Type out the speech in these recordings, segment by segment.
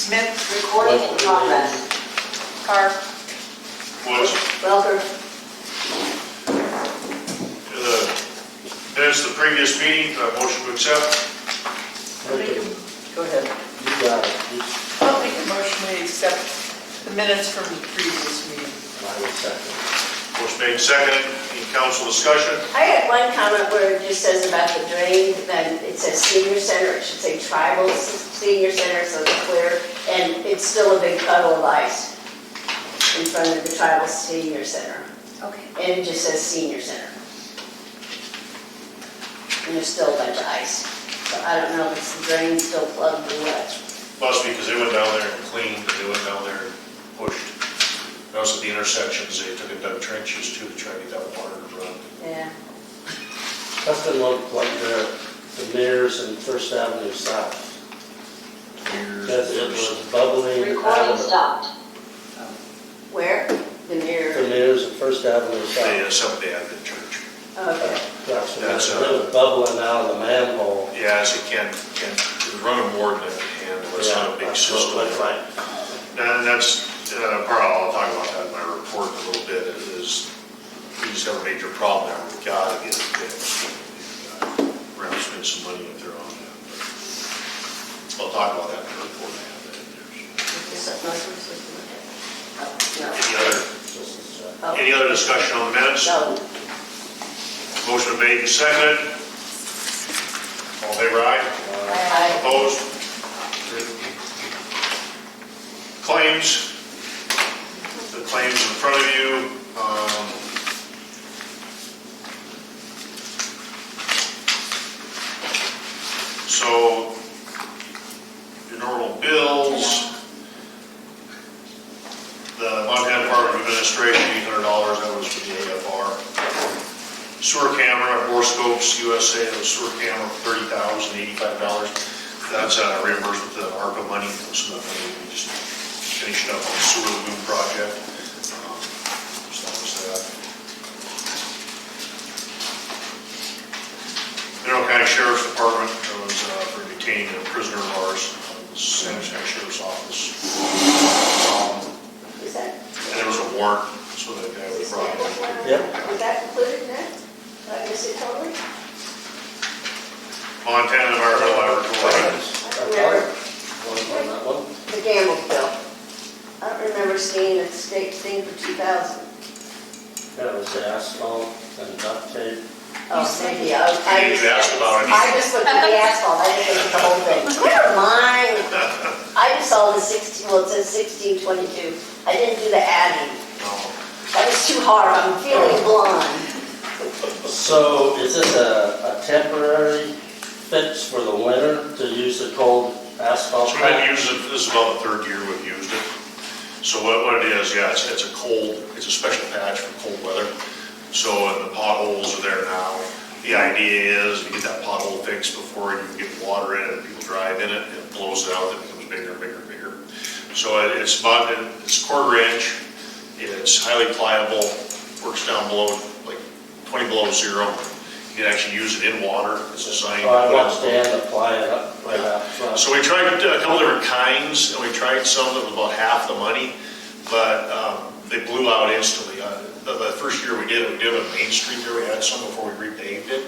Smith. Recording in progress. Carr. Woods. Welker. Minutes of the previous meeting, motion to accept. Go ahead. You got it. I'll make a motion to accept the minutes from the previous meeting. I will second. Motion made second. Any council discussion? I had one comment where it just says about the drain, then it says senior center, it should say tribal senior center, so it's clear, and it's still a big puddle of ice in front of the tribal senior center, Okay. and it just says senior center. And there's still a bunch of ice, so I don't know if it's the drain still plugged or what. Must be because they went down there and cleaned, and they went down there and pushed. And also at the intersections, they took and dug trenches too to try to get that water to run. Yeah. That's the one like the mirrors and First Avenue South. Because it was bubbling out Recording of stopped. Where? The mirror. the mirrors and First Avenue They, South. somebody had the church. Okay. That's when That's, it was bubbling out of the manhole. Yeah, so you can't, it was running more than it can handle. It's not a big that's what it system. looked like. And that's, I'll talk about that in my report in a little bit, is we just have a major problem there. We've got to get it fixed. We're going to spend some money up there on that. But I'll talk about that in the report. I have that in there. Oh, Any other discussion on the minutes? no. Motion made and seconded. All in favor, aye? I, Opposed? Claims. The claims in front of you. So, your normal bills. The Montana Department of Administration, $800, that was for the AFR. Sewer camera, Borescopes USA, that was sewer camera, $30,085. That's a reimbursement to ARPA money. Some of the money we just finished up on the sewer lagoon project. So that was that. Mineral County Sheriff's Department, that was for detaining a prisoner of ours, San Jose Sheriff's Office. is that, And there was a warrant, so that guy was brought in. Yep. was that included in that? Did I miss it totally? Montana Environmental Laboratory. On that one. The gamble bill. I don't remember seeing the state thing for 2000. That was the asphalt and duct tape. Oh, maybe, You asked about it. I just looked at the asphalt, I didn't look at the whole thing. Never mind. I just saw the 16, well, it says 1622. I didn't do the adding. No. That was too hard, I'm feeling blind. So is this a temporary fix for the winter to use the cold asphalt? So we've been using it, this is about the third year we've used it. So what it is, yeah, it's a cold, it's a special patch for cold weather. So and the potholes are there now. The idea is if you get that pothole fixed before you get water in it, people drive in it, it blows it out, it becomes bigger and bigger and bigger. So it's about, it's quarter inch, it's highly pliable, works down below, like 20 below zero. You can actually use it in water, it's designed. I watched Dan apply it up right out front. So we tried a couple different kinds, and we tried some that was about half the money, but they blew out instantly. The first year we did it on Main Street there, we had some before we repaved it,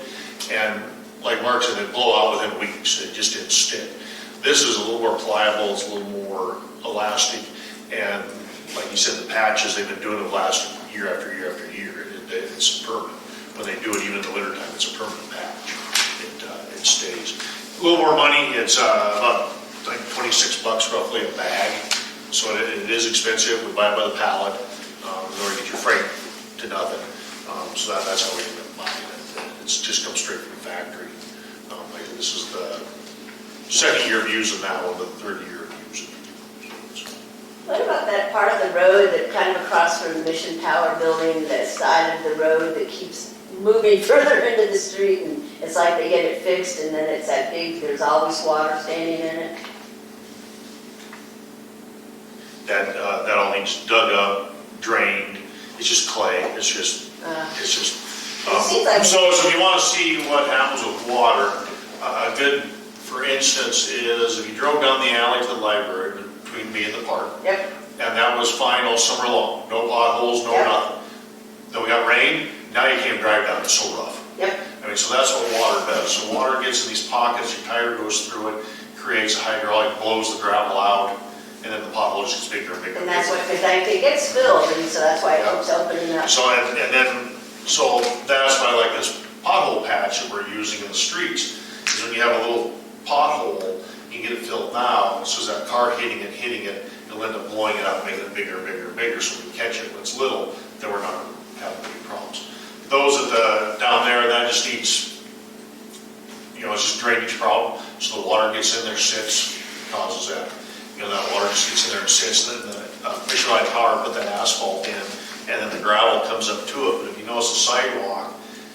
and like Mark said, it blew out within weeks, it just didn't stick. This is a little more pliable, it's a little more elastic, and like you said, the patches, they've been doing it last year after year after year. It's permanent. When they do it even in the wintertime, it's a permanent patch. It stays. A little more money, it's about like 26 bucks roughly a bag. So it is expensive, we buy it by the pallet, in order to get your freight to nothing. So that's how we end up buying it. It's just comes straight from the factory. Like this is the second year of using that one, the third year of using it. What about that part of the road that kind of across from the Mission Tower building, that side of the road that keeps moving further into the street, and it's like they get it fixed and then it's that big, there's always water standing in it? That all needs dug up, drained. It's just clay. It's just. It seems like So if you want to see what happens with water, a good, for instance, is if you drove down the alley to the library, can be in the park. Yep, And that was fine all summer long, no potholes, no Yep. nothing. Then we got rain, now you can't drive down, it's so rough. yep, I mean, so that's what water does. So water gets in these pockets, your tire goes through it, creates a hydraulic, blows the gravel out, and then the pothole just gets bigger and bigger. and that's what, because it gets filled, and so that's why it keeps opening up. So, so that's why I like this pothole patch that we're using in the streets, is when you have a little pothole, you can get it filled now, so as that car hitting it, it'll end up blowing it out, making it bigger and bigger and bigger, so we can catch it when it's little, then we're not having big problems. Those at the, down there, that just needs, it's just drainage problem, so the water gets in there, sits, causes that. That water just gets in there and sits, then the Michelin Tower put that asphalt in, and then the gravel comes up to it. But if you notice the sidewalk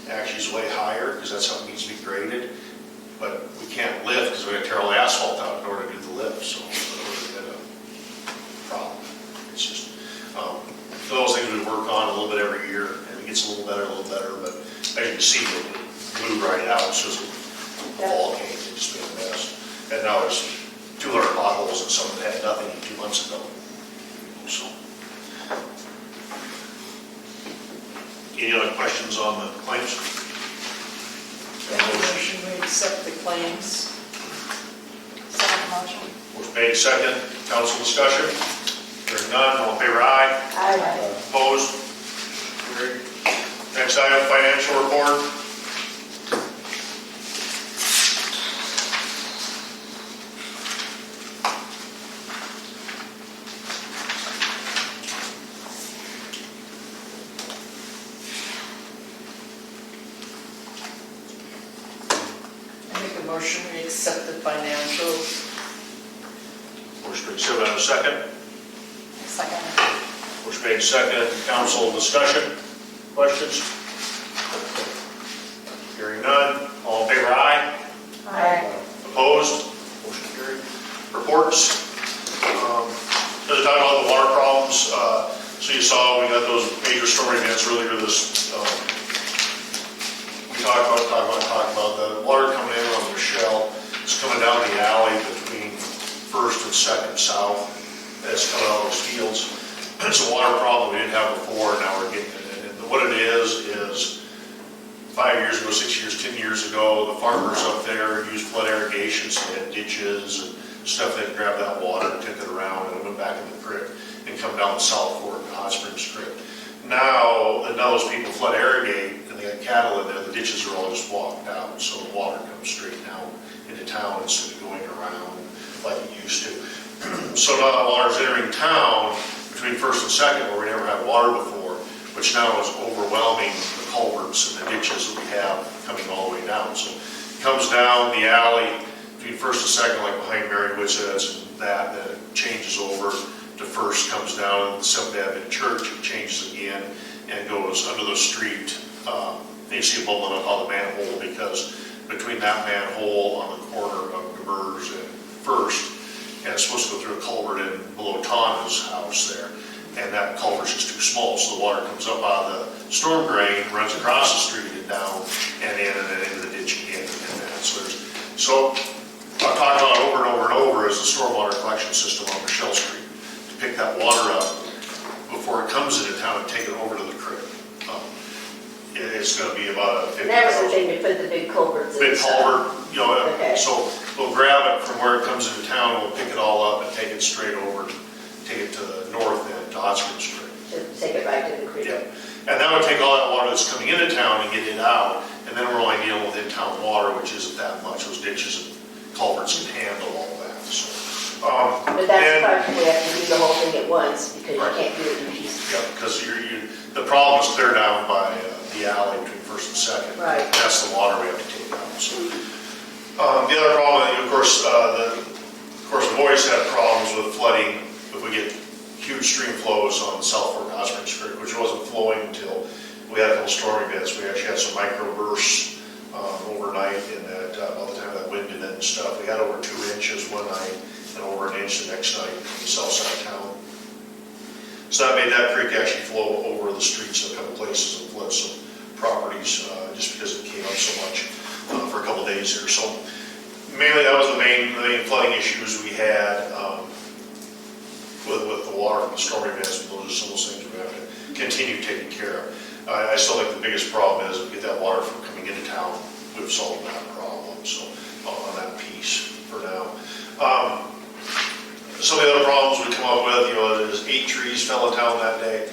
actually is way higher, because that's how it needs to be graded. But we can't lift, because we got to tear all the asphalt out in order to do the lift, so it's a bit of a problem. It's just, those things we work on a little bit every year, and it gets a little better, but as you can see, it blew right out, so it's a fall came, it just made a mess. And now there's 200 potholes and some that had nothing 2 months ago. So, any other questions on the claims? Motion we accept the claims. Second motion. Motion made second, council discussion. Hearing none, all in favor, aye. Aye. Opposed? Carried. Next item, financial report. I make a motion we accept the financials. Motion to accept, and a second. Second. Motion made second, council discussion. Questions? Hearing none, all in favor, aye. Aye. Opposed? Motion carried. Reports. As I talked about the water problems, so you saw we got those major storm events earlier this, we talked about the water coming in on Michelle. It's coming down the alley between 1st and 2nd South. It's coming out of those fields. It's a water problem we didn't have before, now we're getting it. And what it is 5 years ago, 6 years, 10 years ago, the farmers up there used flood irrigation, so they had ditches and stuff that grab that water and took it around and it went back in the creek and come down the South Fork and Hot Springs Creek. Now those people flood irrigate and they got cattle in there, the ditches are all just walked out, so the water comes straight down into town instead of going around like it used to. So now the water's entering town between 1st and 2nd, where we never had water before, which now is overwhelming the culverts and the ditches that we have coming all the way down. So it comes down the alley between 1st and 2nd, like behind Mary Witz's and that, then it changes over to 1st, comes down the 7th Adventist Church, it changes again, and goes under the street. And you see it bubbling up out of the manhole, because between that manhole on the corner of Gebers and 1st, and it's supposed to go through a culvert in below Tana's house there. And that culvert's just too small, so the water comes up out of the storm drain, runs across the street and down, and in and then into the ditch again. And that. So I've talked about it over and over and over is the stormwater collection system on Michelle Street, to pick that water up before it comes into town and take it over to the creek. It's going to be about a 50,000. That was the thing, to put the big culverts in. Big culvert, Okay. so we'll grab it from where it comes into town, we'll pick it all up and take it straight over, take it to the north end, to Hot Springs Creek. To take it right to the creek. Yeah, and that would take all that water that's coming into town and get it out, and then we're only dealing with in-town water, which isn't that much. Those ditches and culverts can handle all that, so. But that's the part we have to do the whole thing at once, because you Right. can't do it in pieces. Yeah, because the problem is clear down by the alley between 1st and 2nd. Right. And that's the water we have to take out, so. The other problem, of course, we've always had problems with flooding if we get huge stream flows on the South Fork Hot Springs Creek, which wasn't flowing until we had a couple storm events. We actually had some microbursts overnight, and that by the time that wind did it and stuff, we had over 2 inches one night and over 1 inch the next night on the south side of town. So that made that creek actually flow over the streets in a couple places and flood some properties just because it came up so much for a couple days here. So mainly that was the main flooding issues we had. with the water from the storm events, those are some of those things we have to continue taking care of. I still think the biggest problem is if we get that water from coming into town, we've solved that problem, so on that piece for now. Some of the other problems we come up with, there's 8 trees fell in town that day.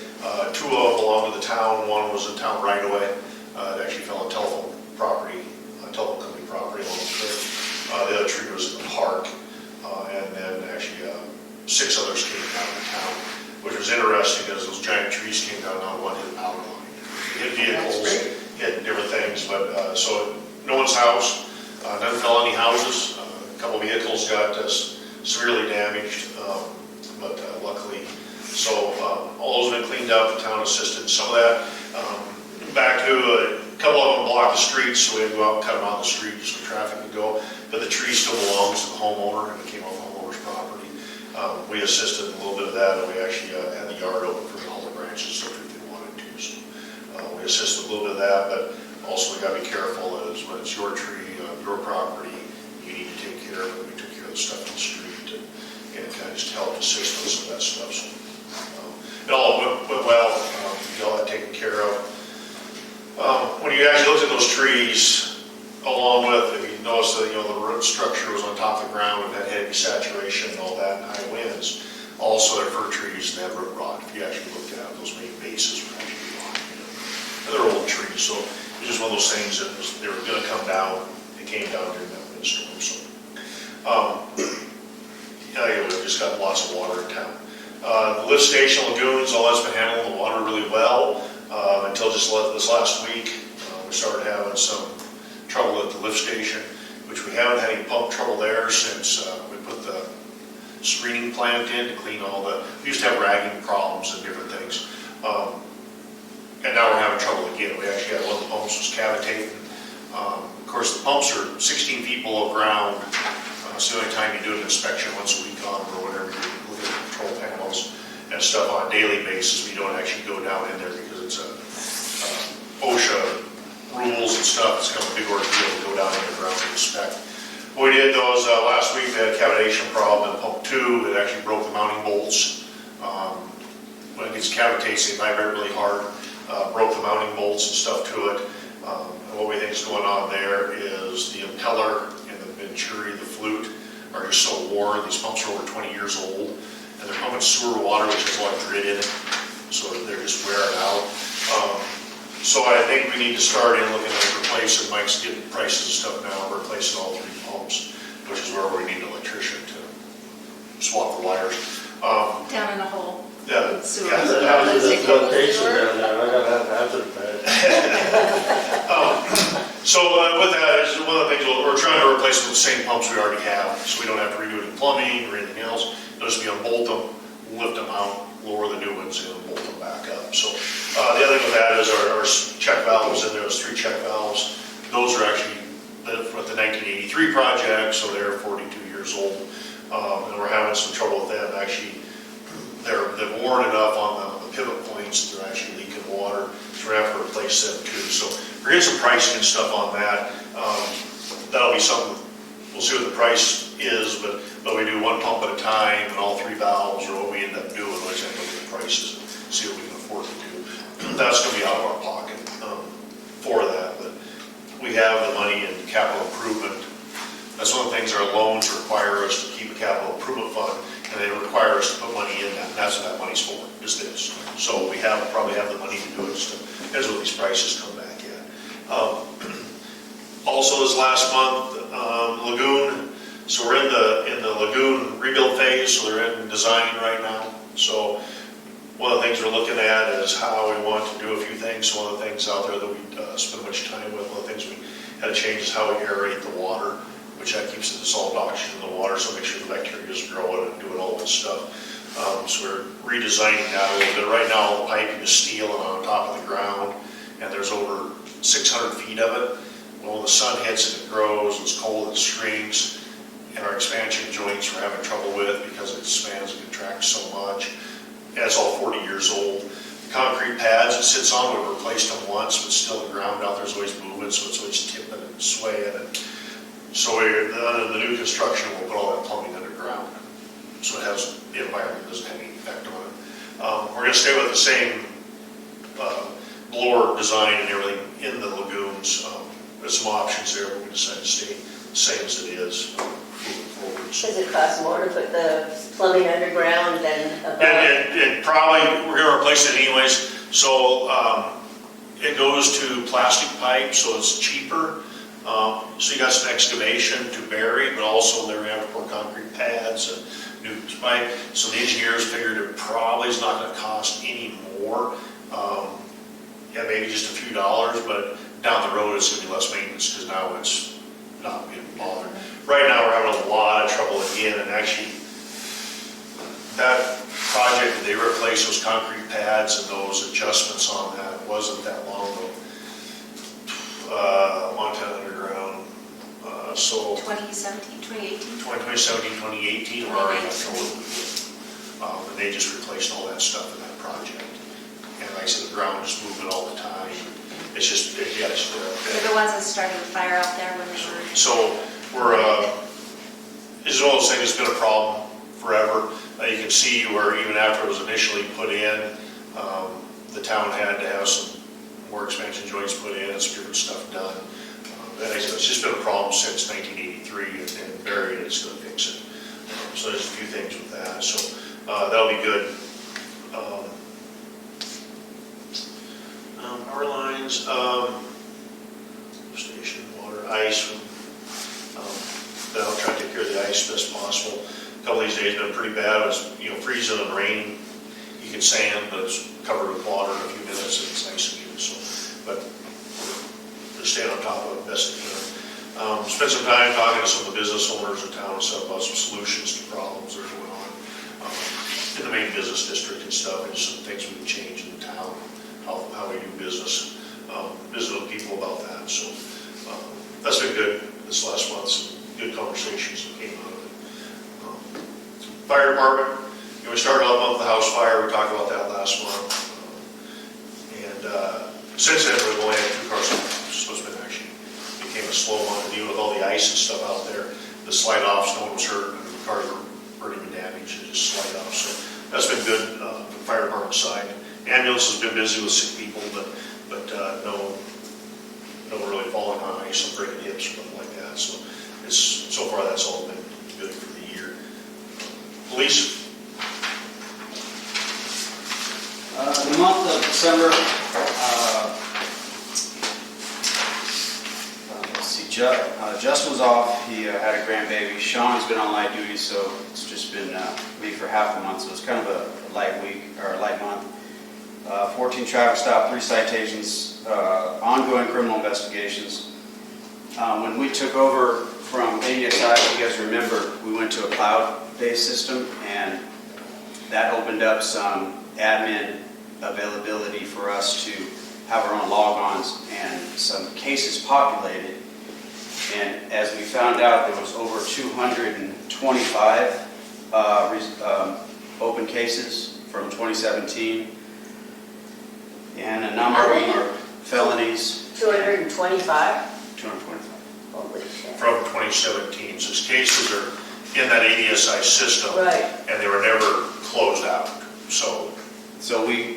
2 of them belong to the town, one was in town right away. It actually fell on telephone company property along the creek. The other tree was in the park, and then actually 6 others came down in town, which was interesting because those giant trees came down on one hit power line. Hit vehicles, hit different things, but so no one's house, none fell on any houses. A couple vehicles got severely damaged, but luckily, so all those have been cleaned up. The town assisted some of that. Back to a couple of them blocked the streets, so we had to go out and cut them on the street so traffic could go. But the tree still belongs to the homeowner, and it came off the homeowner's property. We assisted in a little bit of that, and we actually had the yard open for all the branches if they wanted to. So we assisted a little bit of that, but also we got to be careful as when it's your tree, your property, you need to take care of it. We took care of the stuff on the street, and kind of just helped assist with some of that stuff. So it all went well. We got all that taken care of. When you actually looked at those trees, along with, if you notice that the root structure was on top of the ground and had heavy saturation and all that, and high winds, also they're fir trees and they have root rot. If you actually looked at those main bases were actually rot. And they're old trees, so it's just one of those things that they were going to come down. They came down during that windstorm. So we've just got lots of water in town. The lift station lagoons, all that's been handling the water really well. Until just this last week, we started having some trouble at the lift station, which we haven't had any pump trouble there since we put the screening plant in to clean all we used to have ragging problems and different things. And now we're having trouble again. We actually had one of the pumps was cavitating. Of course, the pumps are 16 feet below ground. It's the only time you do an inspection once a week on them or whatever. You look at the control panels and stuff on a daily basis. We don't actually go down in there because it's OSHA rules and stuff. It's kind of a big ordeal to go down underground and inspect. What we did though is last week we had a cavitation problem in pump 2. It actually broke the mounting bolts. When it gets cavitates, they vibrate really hard. Broke the mounting bolts and stuff to it. And what we think is going on there is the impeller and the venturi, the flute, are just so worn. These pumps are over 20 years old, and they're pumping sewer water, which has a lot of grit in it, so they're just wearing out. So I think we need to start in looking at replacing. Mike's getting prices and stuff now, replacing all 3 pumps, which is where we need an electrician to swap the wires. Down in the hole. Yeah. Sewer. Yeah. How's the location down there? I gotta have hazard pad. So with that, is one of the things we're trying to replace with the same pumps we already have, so we don't have to redo any plumbing or anything else. It'll just be unbolt them, lift them out, lower the new ones, and bolt them back up. So the other thing with that is our check valves in there. Those 3 check valves. Those are actually from the 1983 project, so they're 42 years old, and we're having some trouble with them. Actually, they've worn enough on the pivot points that they're actually leaking water, so we're going to have to replace them too. So we're getting some pricing and stuff on that. That'll be something, we'll see what the price is, but we do 1 pump at a time, and all 3 valves are what we end up doing. Let's end up with the prices and see what we can afford to do. That's going to be out of our pocket for that, but we have the money in capital improvement. That's one of the things our loans require us to keep a capital improvement fund, and they require us to put money in that, and that's what that money's for, is this. So we probably have the money to do it, just depends what these prices come back at. Also this last month, lagoon, so we're in the lagoon rebuild phase, so they're in design right now. So one of the things we're looking at is how we want to do a few things. One of the things out there that we spend much time with, one of the things we had to change is how we aerate the water, which that keeps the dissolved oxygen in the water, so make sure the bacteria is growing and doing all that stuff. So we're redesigning that a little bit. Right now, all the piping is steel and on top of the ground, and there's over 600 feet of it. When the sun hits it, it grows, it's cold, it shrinks, and our expansion joints we're having trouble with because it expands and contracts so much. And it's all 40 years old. The concrete pads it sits on, we've replaced them once, but still the ground out there's always moving, so it's always tipping and swaying. And so under the new construction, we'll put all that plumbing underground. so it has, the environment doesn't have any effect on it. We're gonna stay with the same blower design and everything in the lagoons. There's some options there, but we decided to stay the same as it is moving forward. So- Does it cost more to put the plumbing underground than above? It probably, we're gonna replace it anyways, so it goes to plastic pipe, so it's cheaper. So you got some excavation to bury, but also they're gonna have to pour concrete pads and new pipe. So the engineers figured it probably is not gonna cost any more. Yeah, maybe just a few dollars, but down the road it's gonna be less maintenance because now it's not being bothered. Right now we're having a lot of trouble again, and actually that project, they replaced those concrete pads and those adjustments on that wasn't that long ago. Montana Underground, so 2017, 2018? 2017, 2018, we're already in trouble. And they just replaced all that stuff in that project. And like I said, the ground is moving all the time. It's just, yeah, it's, They're the ones that started the fire out there when they were. so we're, it's one of those things that's been a problem forever. You can see where even after it was initially put in, the town had to have some more expansion joints put in and some different stuff done. And it's just been a problem since 1983, and Barry is going to fix it. So there's a few things with that. So that'll be good. Power lines, station, water, ice. Then I'll try to take care of the ice as best possible. A couple of these days have been pretty bad. It's freezing and raining. You can sand, but it's covered with water in a few minutes, and it's nice again. So, but we're staying on top of it best we can. Spent some time talking to some of the business owners in town and stuff about some solutions to problems that are going on in the main business district and stuff, and some things we can change in the town, how we do business. Visit with people about that. So that's been good this last month. Some good conversations that came out of it. Fire department, we started off the month with the house fire. We talked about that last month. And since then, we've only had 2 cars. So it's been actually, became a slow month, dealing with all the ice and stuff out there. The slide offs, no one was hurt, and the cars were pretty damaged, and just slide off. So that's been good from the fire department side. Ambulance has been busy with sick people, but no really falling on ice and breaking hips or something like that. So so far that's all been good for the year. Police. The month of December, let's see, Justin was off. He had a grandbaby. Sean's been on light duty, so it's just been me for half the month. So it's kind of a light week or a light month. 14 traffic stops, 3 citations, ongoing criminal investigations. When we took over from ADSI, if you guys remember, we went to a cloud-based system, and that opened up some admin availability for us to have our own logons and some cases populated. And as we found out, there was over 225 open cases from 2017, and a number of them are felonies. 225? 225. Holy shit. From 2017, so cases are in that ADSI system. Right. And they were never closed out. So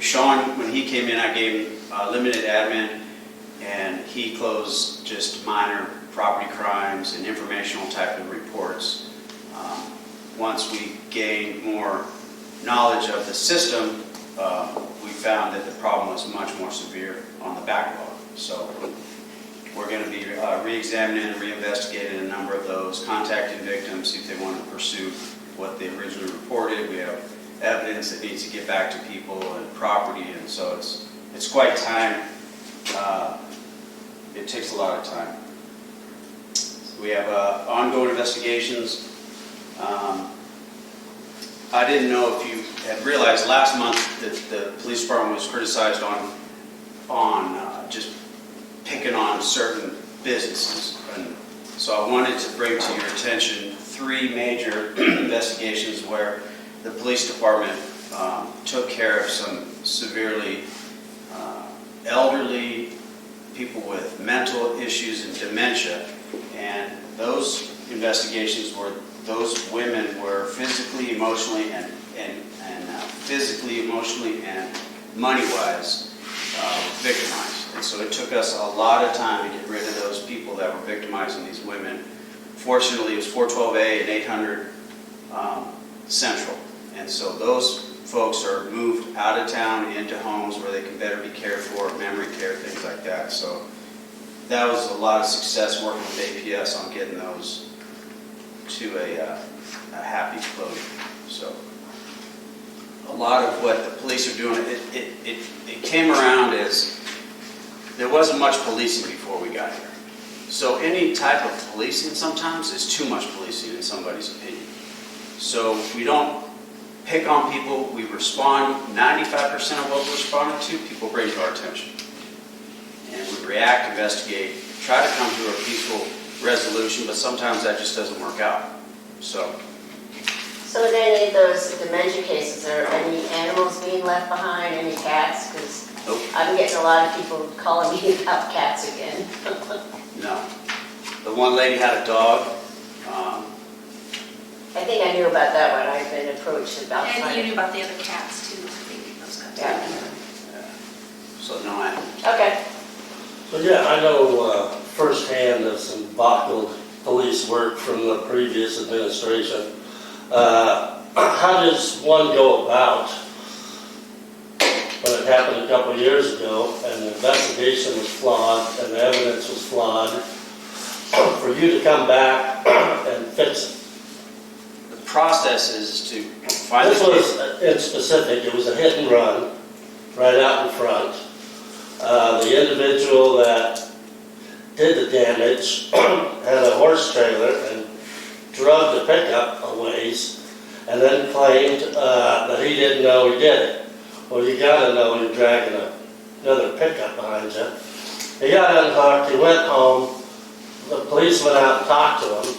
Sean, when he came in, I gave him limited admin, and he closed just minor property crimes and informational type of reports. Once we gained more knowledge of the system, we found that the problem was much more severe on the backlog. So we're going to be re-examining and re-investigating a number of those, contacting victims, see if they want to pursue what they originally reported. We have evidence that needs to get back to people and property, and so it's quite time. It takes a lot of time. We have ongoing investigations. I didn't know if you had realized last month that the police department was criticized on just picking on certain businesses. And so I wanted to bring to your attention 3 major investigations where the police department took care of some severely elderly people with mental issues and dementia. And those investigations where those women were physically, emotionally, and money-wise victimized. And so it took us a lot of time to get rid of those people that were victimizing these women. Fortunately, it was 412A and 800 Central. And so those folks are moved out of town into homes where they can better be cared for, memory care, things like that. So that was a lot of success working with APS on getting those to a happy closure. So a lot of what the police are doing, it came around as there wasn't much policing before we got here. So any type of policing sometimes is too much policing in somebody's opinion. So we don't pick on people, we respond. 95% of what we're responding to, people bring to our attention. And we react, investigate, try to come to a peaceful resolution, but sometimes that just doesn't work out. So in any of those dementia cases, are any animals being left behind, any cats? Because nope. I'm getting a lot of people calling me about cats again. No. The one lady had a dog. I think I knew about that one. I've been approached about And you finding. knew about the other cats too, I think those got taken. Yeah. So no animal. Okay. So yeah, I know firsthand of some buckled police work from the previous administration. How does one go about when it happened a couple of years ago and the investigation was flawed and the evidence was flawed, for you to come back and fix it? The process is to find This was, in specific, it was a hit and run right out in front. The individual that did the damage had a horse trailer and drove the pickup a ways and then claimed that he didn't know he did it. Well, you gotta know you're dragging another pickup behind you. He got unhooked, he went home, the police went out and talked to him.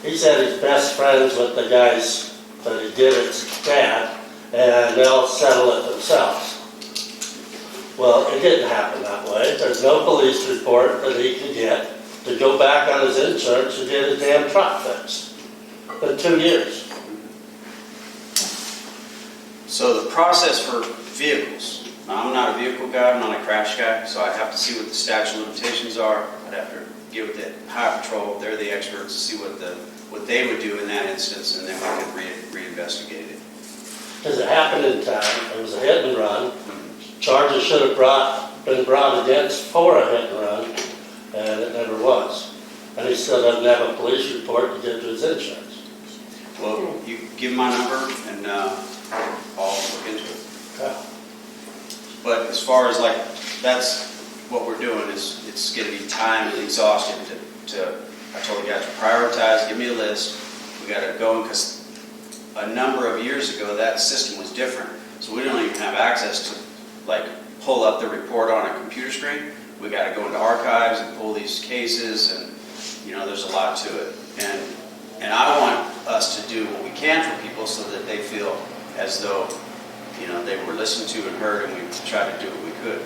He said he's best friends with the guys that he did it's dad, and they'll settle it themselves. Well, it didn't happen that way. There's no police report that he can get to go back on his insurance and get his damn truck fixed. In 2 years. So the process for vehicles, now I'm not a vehicle guy, I'm not a crash guy, so I'd have to see what the statute of limitations are. I'd have to get with the Highway Patrol, they're the experts, to see what they would do in that instance, and then we could reinvestigate it. Because it happened in town, it was a hit and run. Charges should have been brought against for a hit and run, and it never was. And he still doesn't have a police report to give to his insurance. Well, you give my number and I'll look into it. Yeah. But as far as like, that's what we're doing is it's going to be time exhausting I told the guys to prioritize, give me a list. We got to go, because a number of years ago that system was different. So we don't even have access to like pull up the report on a computer screen. We got to go into archives and pull these cases, and there's a lot to it. And I want us to do what we can for people so that they feel as though they were listened to and heard, and we tried to do what we could.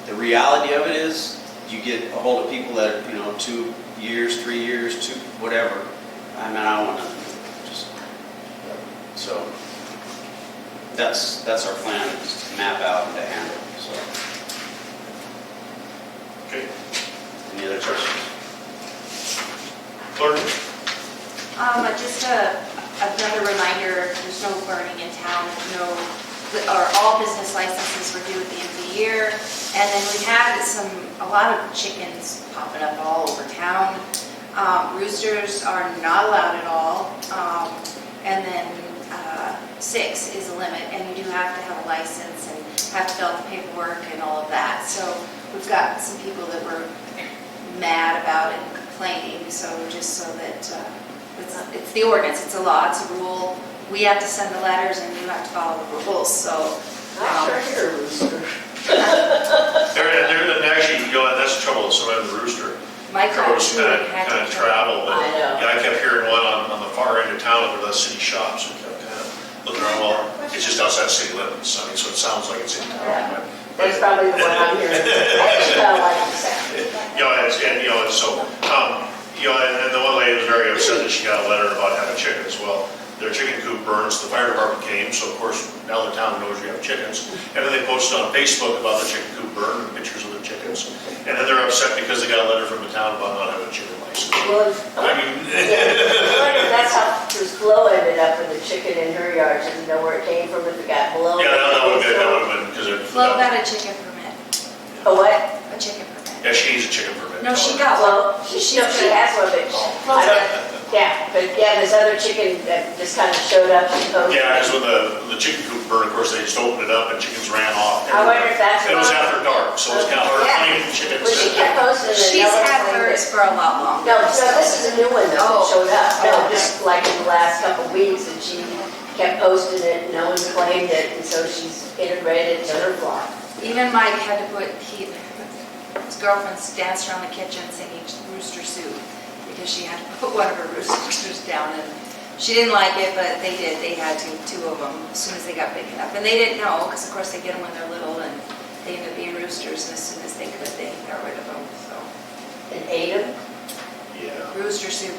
The reality of it is, you get a hold of people that 2 years, 3 years, whatever. I mean, I want to just so that's our plan, is to map out and to handle. So, Okay. any other questions? Clerk? Just another reminder, there's no burning in town, all business licenses were due at the end of the year. And then we had a lot of chickens popping up all over town. Roosters are not allowed at all. And then 6 is a limit, and you do have to have a license and have to fill out the paperwork and all of that. So we've got some people that were mad about it and complaining, so just so that it's the ordinance, it's a law, it's a rule. We have to send the letters and you have to follow the rules, so. I sure hear a rooster. And actually, that's the trouble with some of the rooster. My Goes country kind had of to. travel, but I know. yeah, I kept hearing one on the far end of town over the city shops. And kept kind of looking around, well, it's just outside city limits. I mean, so it sounds like it's in town. Yeah. but- That's probably the one I'm hearing. I actually don't like the sound. And so, You know, and the one lady was very upset that she got a letter about having chickens. Well, their chicken coop burns, the fire department came, so of course now the town knows you have chickens. And then they posted on Facebook about the chicken coop burn and pictures of the chickens. And then they're upset because they got a letter from the town about not having a chicken license. Well, I mean, I wonder if that's how this Flo ended up with the chicken in her yard. She didn't know where it came from, if it got blown. yeah, that would have been because it. Flo got a chicken permit, A what? a chicken permit. Yeah, she needs a chicken permit. No, she got one. Well, she has one, but, I don't- yeah, this other chicken that just kind of showed up and posted. Yeah, because when the chicken coop burned, of course, they just opened it up and chickens ran off. I wonder if that's It was why. after dark, so it was kind of hard to Yeah. find the chickens. Well, she kept posting it. She's no one had claimed hers it. for a lot longer. No, this is a new one though, that showed up. Oh, No, okay. just like in the last couple of weeks, and she kept posting it, and no one claimed it, and so she's integrated it to her flock. Even Mike had to put, his girlfriend's danced around the kitchen singing rooster soup because she had to put one of her roosters down, and she didn't like it, but they did. They had to, two of them, as soon as they got big enough. And they didn't know, because of course they get them when they're little, and they end up being roosters, and as soon as they could, they got rid of them, so. And ate them. Yeah. Rooster soup.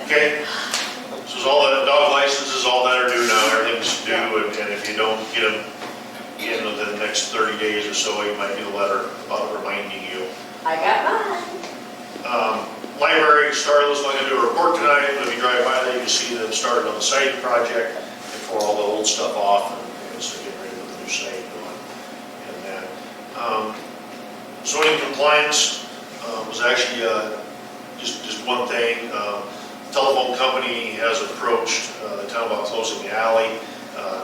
Okay, so is all the dog licenses, all that are due now, everything's due, and if you don't get them in within the next 30 days or so, you might get a letter about reminding you. I got mine. Library started, was going to do a report tonight, but if you drive by there, you can see them started on the site project, and tore all the old stuff off, and so getting ready with the new site going, and that. Zoning compliance was actually just one thing. Telephone company has approached the town about closing the alley.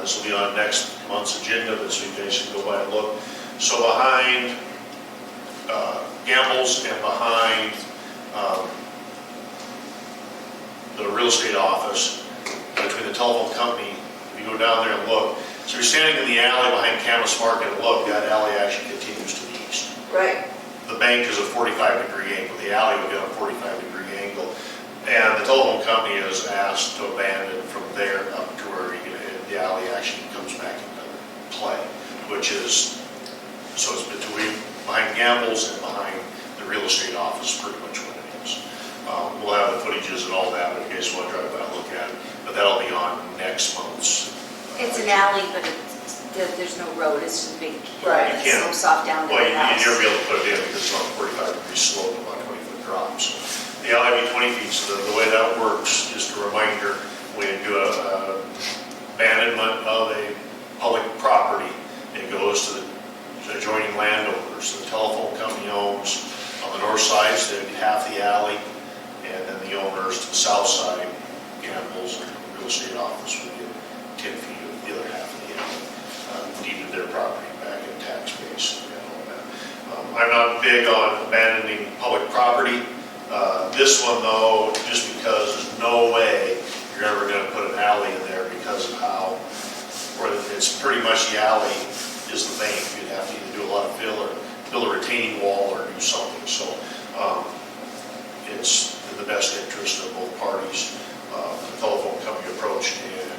This will be on next month's agenda, but so you guys can go by and look. So behind Gamble's and behind the real estate office, between the telephone company, if you go down there and look, so you're standing in the alley behind Camas Market and look, that alley actually continues to the east. Right. The bank is a 45-degree angle, the alley would be on a 45-degree angle, and the telephone company is asked to abandon from there up to where the alley actually comes back into play, which is, so it's between behind Gamble's and behind the real estate office, pretty much what it is. We'll have the footages and all that, if you guys want to drive by and look at it, but that'll be on next month's. It's an alley, but there's no road, it's just a big hill. Right. It slopes off down to Well, the you'd house. never be able to put it in because it's on a 45-degree slope, about 20-foot drop. So the alley will be 20 feet, so the way that works, just a reminder, when you do a abandonment of a public property, it goes to the adjoining landowners. The telephone company owns on the north side, so they'd be half the alley, and then the owners to the south side, Gamble's and the real estate office would get 10 feet of the other half of the alley. Deeded their property back in tax base and all that. I'm not big on abandoning public property. This one though, just because there's no way you're ever going to put an alley in there because of how, or it's pretty much the alley is the bank. You'd have to either do a lot of fill or build a retaining wall or do something. So it's in the best interest of both parties. The telephone company approached and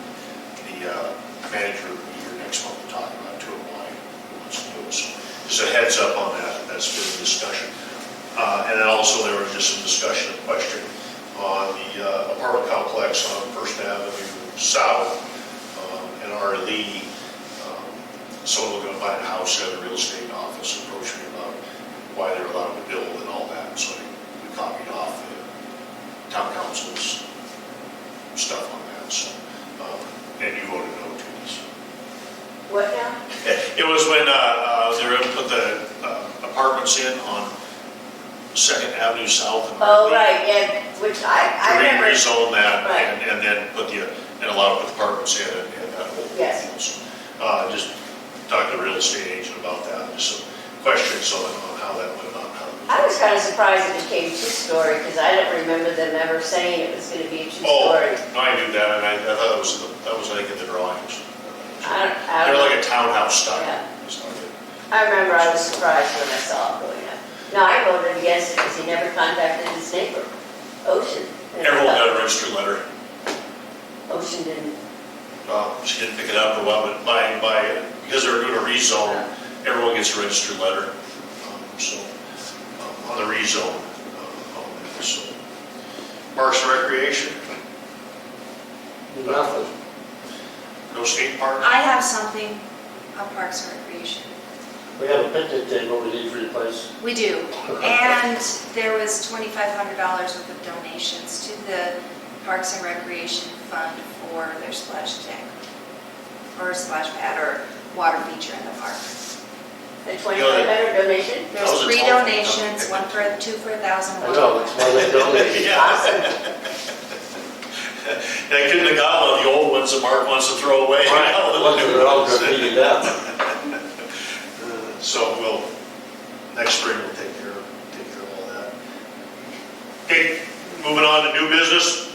the manager will be here next month to talk about it to him why he wants to do it. So just a heads up on that. That's been a discussion. And then also there was just some discussion and question on the apartment complex on First Avenue South and our Lee. Someone looking to buy a house at a real estate office approached me about why they're allowed to build and all that. So we copied off the town council's stuff on that. So, and you voted no to these. What now? It was when they were going to put the apartments in on 2nd Avenue South. And Oh, right, yeah, which I remember. Rezone that Right. and then and allow to put apartments in and that whole. Yes. deal. So, just talk to the real estate agent about that, just some questions on how that went on. I was kind of surprised it became two-story, because I don't remember them ever saying it was going to be a Oh, two-story. no, I knew that, and I thought that was I think in the drawings. I They're don't know. like a townhouse style. Yeah. It's not good. I remember I was surprised when I saw it going up. No, I voted against it because he never contacted his neighbor, Ocean. And I Everyone thought got a registered letter. Ocean didn't. She didn't pick it up or what, but because they were doing a rezone, everyone gets a registered letter. So on the rezone. On that. So, Parks and Recreation, Nothing. no skate park? I have something on Parks and Recreation. We have a picnic table we need to replace. We do, and there was $2,500 worth of donations to the Parks and Recreation Fund for their splash deck, or splash pad, or water feature in the park. A $2,500 donation? There's That was a 3 total. donations, two for 1,000. I know, it's one they donated. Yeah. They couldn't have got one of the old ones that Mark wants to throw away. Right, Now, the ones that are all graffitied up. So we'll, next spring, we'll take care of all that. Okay, moving on to new business.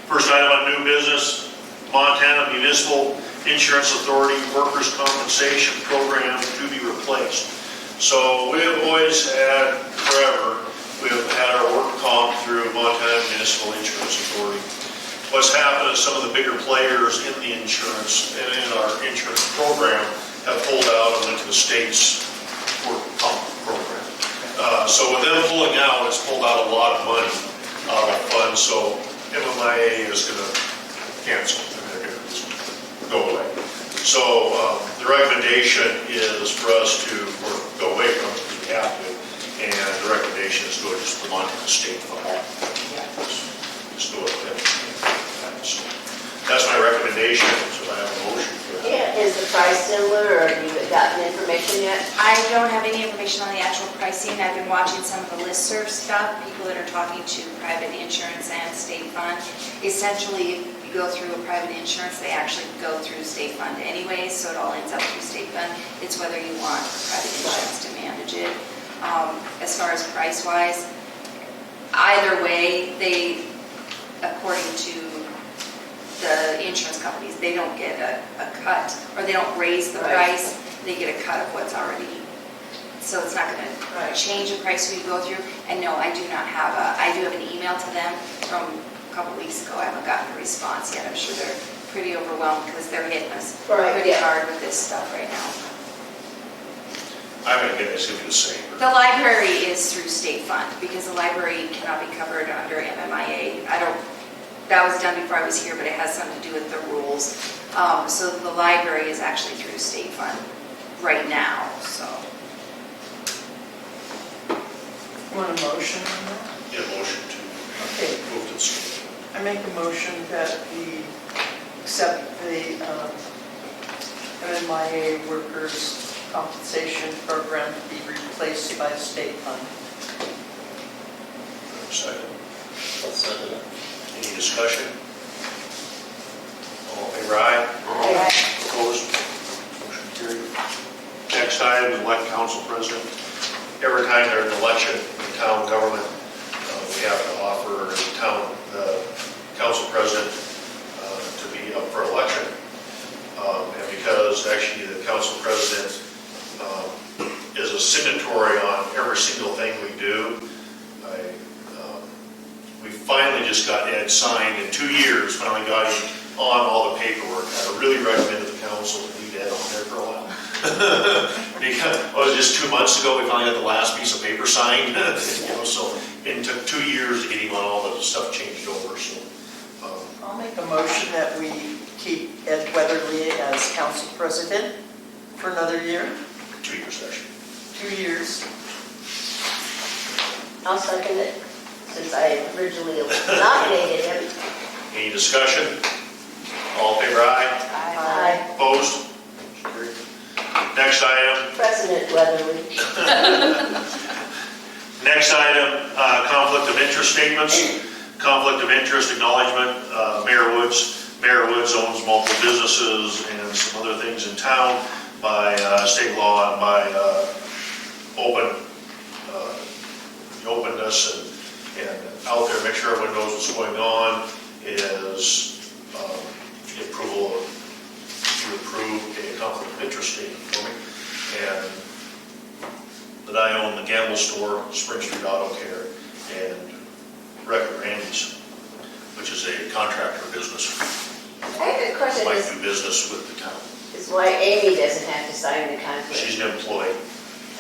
First item on new business, Montana Municipal Insurance Authority Workers' Compensation Program to be replaced. So we have always had, forever, we have had our work comp through Montana Municipal Insurance Authority. What's happened is some of the bigger players in the insurance and in our insurance program have pulled out and went to the state's work comp program. So with them pulling out, it's pulled out a lot of money out of the fund, so MMIA is going to cancel, and they're going to just go away. So the recommendation is for us to go away from it, we have to, and the recommendation is to go just to the Montana State Fund. Just go with them. So that's my recommendation, so I have a motion for that. Yeah, is the price similar, or have you gotten information yet? I don't have any information on the actual pricing. I've been watching some of the listserv stuff, people that are talking to private insurance and state fund. Essentially, if you go through a private insurance, they actually go through state fund anyway, so it all ends up through state fund. It's whether you want private insurance to manage it. As far as price-wise, either way, they, according to the insurance companies, they don't get a cut, or they don't raise the price, they get a cut of what's already, so it's not gonna change the price we go through. And no, I do not have I do have an email to them from a couple weeks ago. I haven't gotten a response yet. I'm sure they're pretty overwhelmed because they're hitting us pretty hard with this stuff right now. I'm going to get it's going to be the same. The library is through state fund, because the library cannot be covered under MMIA. That was done before I was here, but it has something to do with the rules. So the library is actually through state fund right now, so. Want a motion on that? Yeah, motion to Okay, move to the state. I make a motion that we accept the MMIA workers' compensation program to be replaced by state fund. Second. I'll second it. Any discussion? All in favor, aye? Opposed? Motion carried. Next item, elect council president. Every time there's an election in town government, we have to offer the council president to be up for election. And because actually the council president is a signatory on every single thing we do, we finally just got Ed signed in 2 years, finally got him on all the paperwork. I really recommend to the council to leave Ed on there for a while. Because it was just 2 months ago, we finally got the last piece of paper signed. So it took 2 years to get him on all the stuff changed over. So I'll make a motion that we keep Ed Weatherly as council president for another year, 2 years actually. 2 years. I'll second it, since I originally nominated him. Any discussion? All in favor, aye? Aye. Opposed? Motion carried. Next item. President Weatherly. Next item, conflict of interest statements. Conflict of interest acknowledgement, Mayor Woods. Mayor Woods owns multiple businesses and some other things in town by state law and by openness and out there, make sure everyone knows what's going on, is the approval to approve a conflict of interest statement for me. And that I own the Gamble Store, Spring Street Auto Care, and Record Randy's, which is a contractor business. I have a question, Might do business with the town. is why Amy doesn't have to sign the contract. She's an employee.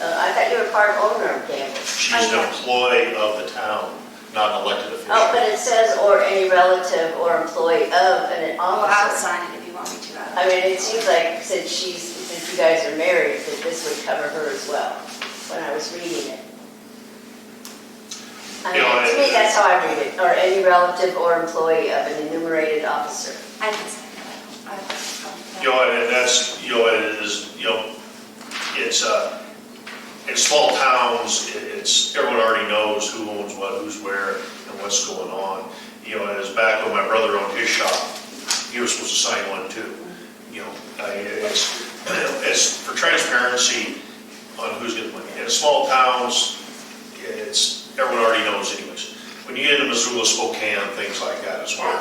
I thought you were part owner of Campbell's. She's an employee of the town, not an elected official. Oh, but it says, or any relative or employee of an Well, I'll officer. sign it if you want me to. I mean, it seems like since you guys are married, that this would cover her as well, when I was reading it. I mean, to me, that's how I read it, or any relative or employee of an enumerated officer. I can sign that. I don't have a problem with that. You know, and that's, you know, it is, you know, it's, in small towns, it's, everyone already knows who owns what, who's where, and what's going on. You know, as back when my brother owned his shop, he was supposed to sign one too. You know, it's for transparency on who's getting money. In small towns, it's, everyone already knows anyways. When you get into Missoula, Spokane, things like that is where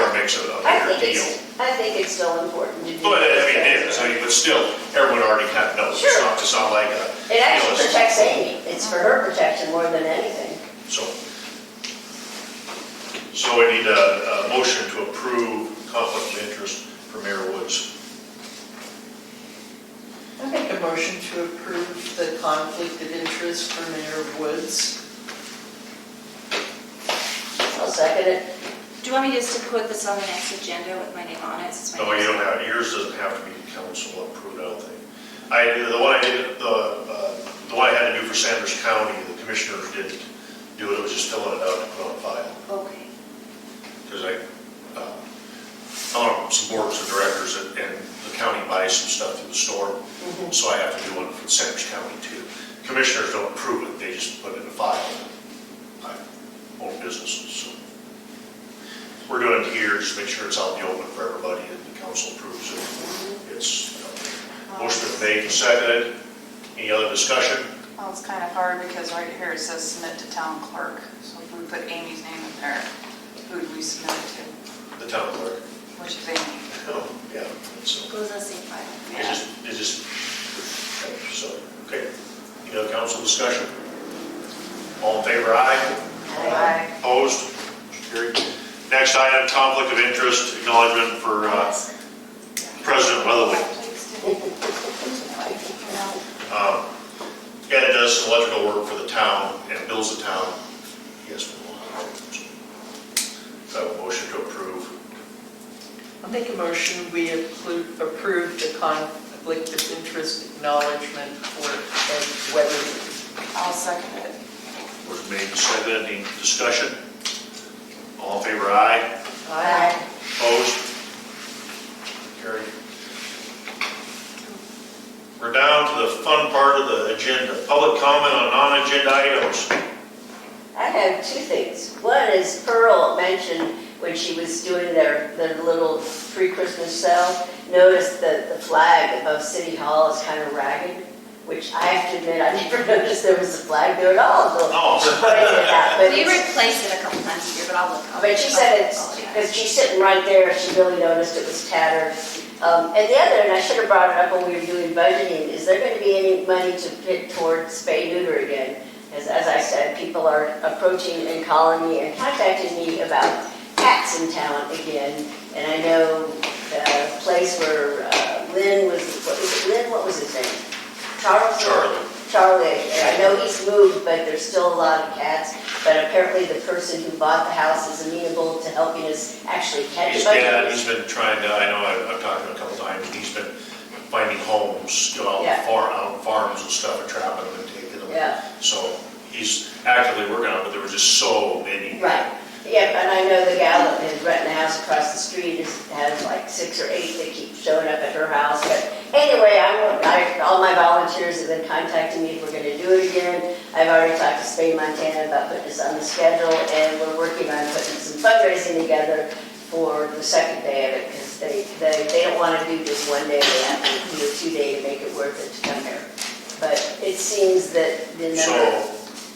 it makes it a bigger deal. I think it's still important to do. But I mean, it is, but still, everyone already kind of knows. Sure. It's not like a. It actually protects Amy. It's for her protection more than anything. So we need a motion to approve conflict of interest for Mayor Woods. I make a motion to approve the conflict of interest for Mayor Woods. I'll second it. Do you want me just to put this on the next agenda with my name on it? Since my No, you name's- don't have, yours doesn't have to be council approved, I don't think. The one I had to do for Sanders County, the commissioners didn't do it, it was just filling it out to put on file. Okay. Because I some boards of directors and the county buys some stuff through the store, so I have to do one for Sanders County too. Commissioners don't approve it, they just put it in a file. I own businesses, so. We're doing it here, just make sure it's out in the open for everybody and the council approves it. It's, motion been made and seconded. Any other discussion? Well, it's kind of hard because right here it says submit to town clerk. So if we put Amy's name in there, who do we submit it The town clerk. to? Which is Amy. Oh, yeah, so. Goes on the same file. It's just, so, okay. Any other council discussion? All in favor, aye? Aye. Opposed? Motion carried. Next item, conflict of interest acknowledgement for President Weatherly. Ed does some electrical work for the town and bills the town. Yes. So motion to approve. I'll make a motion, we approve the conflict of interest acknowledgement for Ed Weatherly. I'll second it. Motion made and seconded. Any discussion? All in favor, aye? Aye. Opposed? Carried. We're down to the fun part of the agenda. Public comment on non-agenda items. I have two things. One is Pearl mentioned when she was doing their little pre-Christmas sale, noticed that the flag above City Hall is kind of ragged, which I have to admit, I never noticed there was a flag there at all. So Oh. she pointed it out, but We it's- replace it a couple times a year, but I'll look. But she said it's, because she's sitting right there, she really noticed it was tattered. And the other, and I should have brought it up when we were doing budgeting, is there going to be any money to put towards spay neuter again? As I said, people are approaching and calling me and contacting me about cats in town again. And I know the place where Lynn was, what was it, Lynn, what was his name? Charlie. Charlie, I know he's moved, but there's still a lot of cats. But apparently the person who bought the house is amenable to helping us actually catch His a bunch of dad, them. he's been trying to, I know I've talked to him a couple times, he's been finding homes, you know, Yeah. out farms and stuff and trapping them and taking them. Yeah. So he's actively working on it, but there were just so many. Right, yeah, and I know the gal that is renting a house across the street has like 6 or 8 that keep showing up at her house. But anyway, all my volunteers have been contacting me if we're gonna do it again. I've already talked to Spain, Montana about putting this on the schedule, and we're working on putting some fundraising together for the second day of it, because they don't wanna do just one day, they have to do a 2-day to make it worth it to come here. But it seems that the number.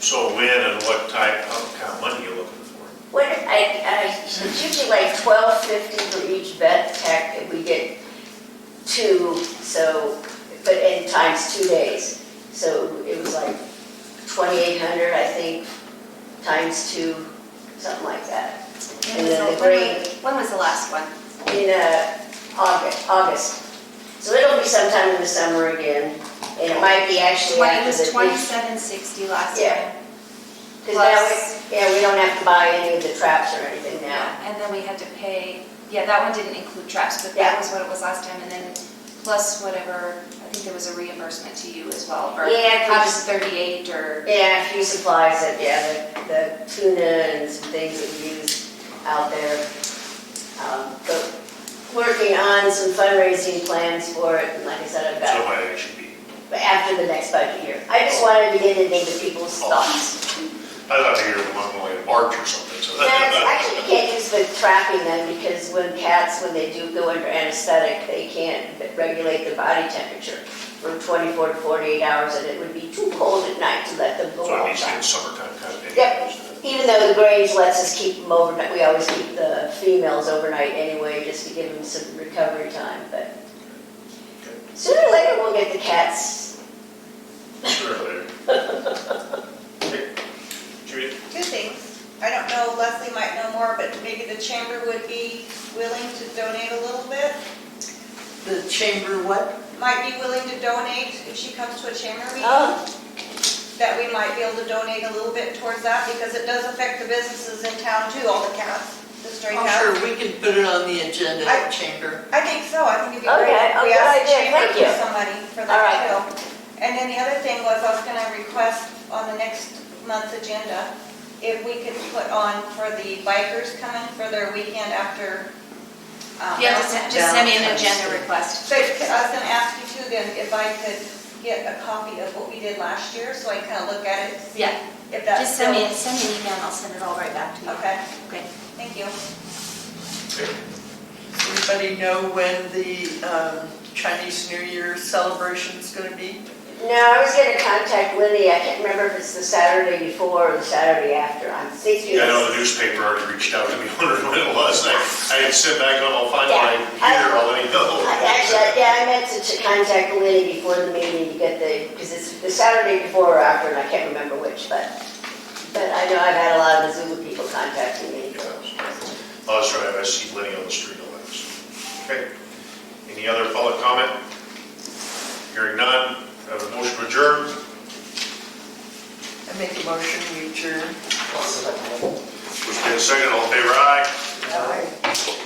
So when and what type, how kind of money are you looking for? What, it's usually like $12.50 for each vet tech, if we get 2, so, but in times 2 days. So it was like 2,800, I think, times 2, something like that. And then the grade When was the last one? in August. So it'll be sometime in the summer again. And it might be actually It after was the. 2760 last Yeah. time. Because now, Plus- we don't have to buy any of the traps or anything now. Yeah, and then we had to pay, yeah, that one didn't include traps, but Yeah. that was what it was last time, and then plus whatever, I think there was a reimbursement to you as well, for Yeah, House 38 or, Yeah, a few supplies that, the tuna and some things that we use out there. But working on some fundraising plans for it, and like I said, I've So it got, might actually be, after the next budget year. I just wanted to get it into people's thoughts. I thought you were the one only in March or something, so Actually, you can't use the trapping them because when they do go under anesthetic, they can't regulate their body temperature for 24 to 48 hours, and it would be too cold at night to let them go So it needs to outside. get summertime kind of thing. Yep. Even though the Grange lets us keep them overnight, we always keep the females overnight anyway, just to give them some recovery time, but sooner or later, we'll get the cats. Sure, later. Okay. Judy? Two things. I don't know, Leslie might know more, but maybe the chamber would be willing to donate a little bit. The chamber what? Might be willing to donate if she comes to a chamber meeting. Oh, That we might be able to donate a little bit towards that because it does affect the businesses in town too, all the cats, the stray Oh, cats. sure, we can put it on the agenda at the chamber. I think so, I think it'd be Okay, great if we good asked the idea, chamber thank for you. somebody for All right. that too. And then the other thing was I was gonna request on the next month's agenda, if we could put on for the bikers coming for their weekend after. yeah, just send me an agenda request. So I was gonna ask you too then, if I could get a copy of what we did last year, so I can kind of look at it, Yeah, if that's just send me still. an email and I'll send it all right back to you. Okay, Okay. thank you. Does anybody know when the Chinese New Year celebration is going to be? no, I was gonna contact Lindy, I can't remember if it's the Saturday before or the Saturday after, I'm thinking. Yeah, I know the newspaper already reached out to me, wondering when it was. I had sent back on, I'll find what I hear, I'll let you know. Actually, I meant to contact Lindy before the meeting to get because it's the Saturday before or after, and I can't remember which, but I know I've had a lot of the Zulu people contacting me. Oh, that's right, I see Lenny on the street a lot. Okay. Any other public comment? Hearing none, have a motion to adjourn. I make a motion, we adjourn. Also, Motion made second, all in favor, aye. Aye.